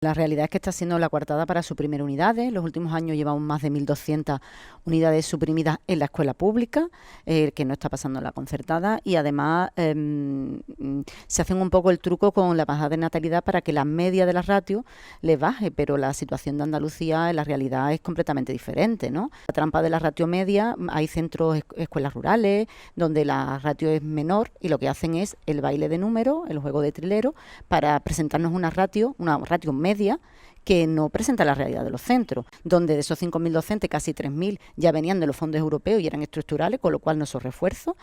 La realidad es que está siendo la coartada para suprimir unidades. En los últimos años llevamos más de 1.200 unidades suprimidas en la escuela pública, que no está pasando en la concertada, y además se hacen un poco el truco con la bajada de natalidad para que la media de la ratio le baje, pero la situación de Andalucía en la realidad es completamente diferente, ¿no? La trampa de la ratio media, hay centros, escuelas rurales, donde la ratio es menor y lo que hacen es el baile de números, el juego de trilero, para presentarnos una ratio media que no presenta la realidad de los centros, donde de esos 5.000 docentes, casi 3.000 ya venían de los fondos europeos y eran estructurales, con lo cual los refuerzos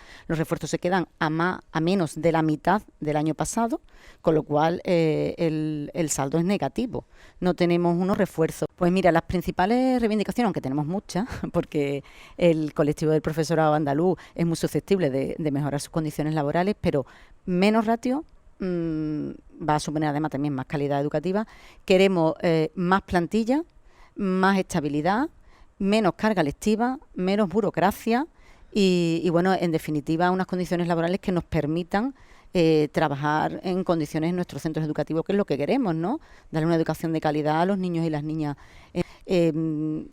se quedan a menos de la mitad del año pasado, con lo cual el saldo es negativo. No tenemos unos refuerzos. Pues mira, las principales reivindicaciones, aunque tenemos muchas, porque el colectivo del profesorado andaluz es muy susceptible de mejorar sus condiciones laborales, pero menos ratio va a suponer además también más calidad educativa. Queremos más plantilla, más estabilidad, menos carga lectiva, menos burocracia y bueno, en definitiva, unas condiciones laborales que nos permitan trabajar en condiciones en nuestros centros educativos, que es lo que queremos, ¿no? Darle una educación de calidad a los niños y las niñas.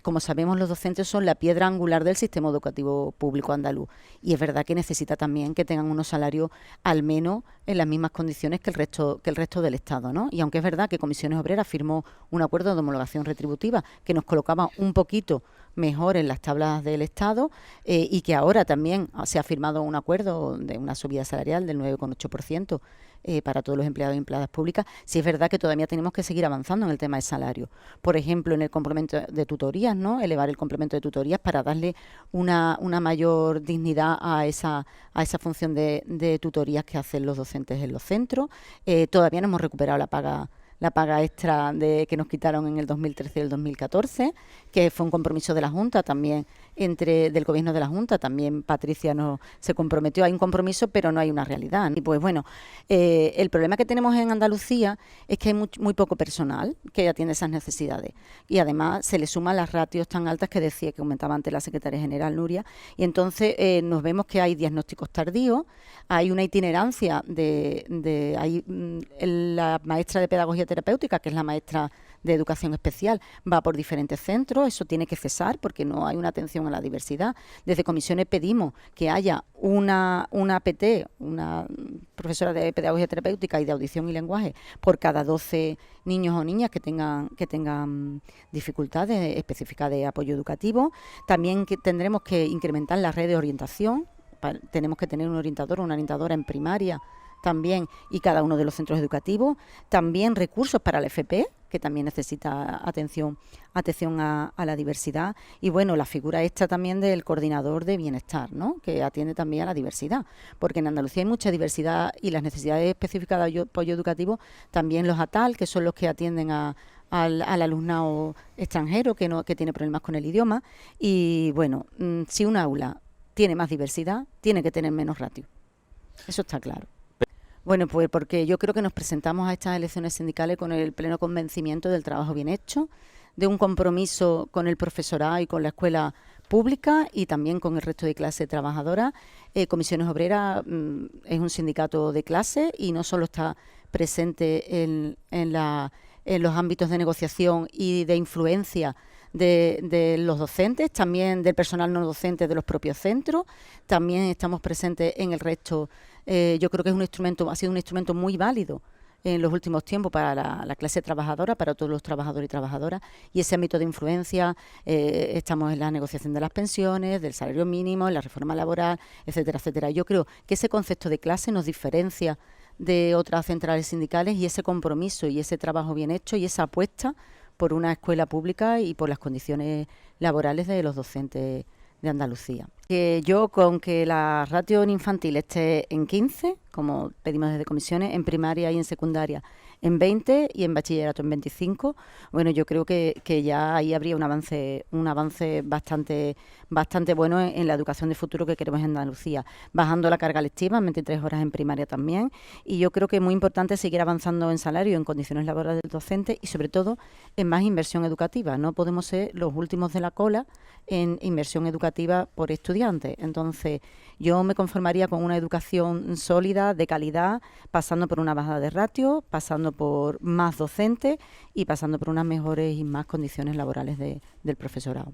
Como sabemos, los docentes son la piedra angular del sistema educativo público andaluz y es verdad que necesita también que tengan unos salarios al menos en las mismas condiciones que el resto del Estado, ¿no? Y aunque es verdad que Comisiones Obreras firmó un acuerdo de homologación retributiva que nos colocaba un poquito mejor en las tablas del Estado y que ahora también se ha firmado un acuerdo de una subida salarial del 9,8% para todos los empleados y empleadas públicas, sí es verdad que todavía tenemos que seguir avanzando en el tema de salario. Por ejemplo, en el complemento de tutorías, ¿no? Elevar el complemento de tutorías para darle una mayor dignidad a esa función de tutorías que hacen los docentes en los centros. Todavía no hemos recuperado la paga extra que nos quitaron en el 2013 y el 2014, que fue un compromiso de la Junta también, del Gobierno de la Junta, también Patricia se comprometió, hay un compromiso pero no hay una realidad. Y pues bueno, el problema que tenemos en Andalucía es que hay muy poco personal que atiende esas necesidades y además se le suman las ratios tan altas que decía, que comentaba antes la secretaria general Nuria, y entonces nos vemos que hay diagnósticos tardíos, hay una itinerancia la maestra de pedagogía terapéutica, que es la maestra de educación especial, va por diferentes centros, eso tiene que cesar porque no hay una atención a la diversidad. Desde Comisiones pedimos que haya una PT, una profesora de pedagogía terapéutica y de audición y lenguaje por cada 12 niños o niñas que tengan dificultades específicas de apoyo educativo. También tendremos que incrementar la red de orientación. Tenemos que tener un orientador o una orientadora en primaria también y cada uno de los centros educativos. También recursos para el FP, que también necesita atención a la diversidad. Y bueno, la figura esta también del coordinador de bienestar, ¿no? Que atiende también a la diversidad, porque en Andalucía hay mucha diversidad y las necesidades específicas de apoyo educativo, también los ATAL, que son los que atienden al alumnado extranjero que tiene problemas con el idioma. Y bueno, si un aula tiene más diversidad, tiene que tener menos ratio. Eso está claro. Bueno, pues porque yo creo que nos presentamos a estas elecciones sindicales con el pleno convencimiento del trabajo bien hecho, de un compromiso con el profesorado y con la escuela pública y también con el resto de clase trabajadora. Comisiones Obreras es un sindicato de clase y no solo está presente en los ámbitos de negociación y de influencia de los docentes, también del personal no docente de los propios centros, también estamos presentes en el resto. Yo creo que ha sido un instrumento muy válido en los últimos tiempos para la clase trabajadora, para todos los trabajadores y trabajadoras, y ese ámbito de influencia estamos en la negociación de las pensiones, del salario mínimo, en la reforma laboral, etcétera, etcétera. Yo creo que ese concepto de clase nos diferencia de otras centrales sindicales y ese compromiso y ese trabajo bien hecho y esa apuesta por una escuela pública y por las condiciones laborales de los docentes de Andalucía. Yo con que la ratio en infantil esté en 15, como pedimos desde comisiones, en primaria y en secundaria en 20 y en bachillerato en 25, bueno, yo creo que ya ahí habría un avance bastante bueno en la educación de futuro que queremos en Andalucía, bajando la carga lectiva en 23 horas en primaria también, y yo creo que es muy importante seguir avanzando en salario, en condiciones laborales del docente y sobre todo en más inversión educativa. No podemos ser los últimos de la cola en inversión educativa por estudiante. Entonces, yo me conformaría con una educación sólida, sólida, de calidad, pasando por una bajada de ratio, pasando por más docentes y pasando por unas mejores y más condiciones laborales del profesorado.